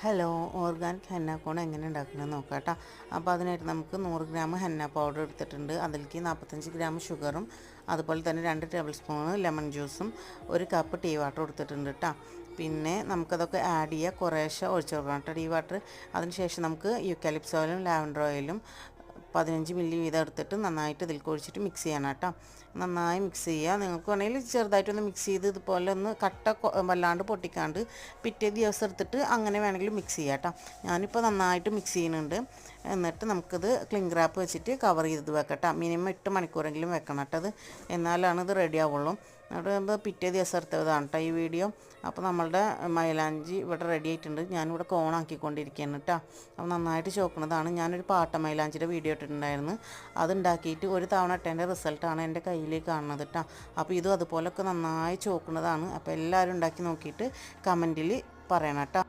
Hello, organic henna കോൺ എങ്ങനെ ഉണ്ടാക്കണമെന്ന് നോക്കാം കേട്ടോ. അപ്പോൾ അതിനായിട്ട് നമുക്ക് 100 ഗ്രാം ഹെന്ന പൗഡർ എടുത്തിട്ടുണ്ട്. അതിലേക്ക് 45 ഗ്രാം ഷുഗറും അതുപോലെ തന്നെ 2 ടേബിൾ സ്പൂൺ ലെമൺ ജ്യൂസും 1 കപ്പ് ടീ വാട്ടർ എടുത്തിട്ടുണ്ട് കേട്ടോ. പിന്നെ നമുക്കതൊക്കെ ആഡ് ചെയ്യുക, കുറേശ്ശെ ഒഴിച്ച് കൊടുക്കണം കേട്ടോ ടീ വാട്ടർ. അതിനുശേഷം നമുക്ക് യൂക്കാലിപ്സ് ഓയിലും ലാവൻഡർ ഓയിലും 15 മില്ലി വീതം എടുത്തിട്ട് നന്നായിട്ട് ഇതിലേക്ക് ഒഴിച്ചിട്ട് മിക്സ് ചെയ്യണം കേട്ടോ. നന്നായി മിക്സ് ചെയ്യുക. നിങ്ങൾക്ക് വേണമെങ്കിൽ ചെറുതായിട്ടൊന്ന് മിക്സ് ചെയ്ത് ഇതുപോലെ ഒന്ന് വല്ലാണ്ട് പൊട്ടിക്കാണ്ട് പിറ്റേ ദിവസം എടുത്തിട്ട് അങ്ങനെ വേണമെങ്കിൽ മിക്സ് ചെയ്യാം കേട്ടോ. ഞാനിപ്പോൾ നന്നായിട്ട് മിക്സ് ചെയ്യുന്നുണ്ട്. എന്നിട്ട് നമുക്കിത് ക്ലിംഗ് റാപ്പ് വെച്ചിട്ട് കവർ ചെയ്ത് വെക്കട്ടോ. മിനിമം 8 മണിക്കൂറെങ്കിലും വെക്കണം കേട്ടോ. അത് എന്നാലാണ് ഇത് റെഡി ആവുള്ളൂ. അവിടെ പിറ്റേ ദിവസം എടുത്തതാണ് കേട്ടോ ഈ വീഡിയോ. അപ്പോൾ നമ്മളുടെ മൈലാഞ്ചി ഇവിടെ റെഡി ആയിട്ടുണ്ട്. ഞാനിവിടെ കോണാക്കിക്കൊണ്ടിരിക്കുകയാണ് കേട്ടോ. അപ്പോൾ നന്നായിട്ട് ചോക്കുന്നതാണ്. ഞാനൊരു പാട്ട മൈലാഞ്ചിയുടെ വീഡിയോ ഇട്ടിട്ടുണ്ടായിരുന്നു. അതുണ്ടാക്കിയിട്ട് ഒരു തവണ ഇട്ടതിൻ്റെ റിസൾട്ടാണ് എൻ്റെ കയ്യിൽ കാണുന്നത് കേട്ടോ. അപ്പോൾ ഇതും അതുപോലൊക്കെ നന്നായി ചോക്കുന്നതാണ്. അപ്പോൾ എല്ലാവരും ഉണ്ടാക്കി നോക്കിയിട്ട് കമൻറ്റിൽ പറയണം കേട്ടോ.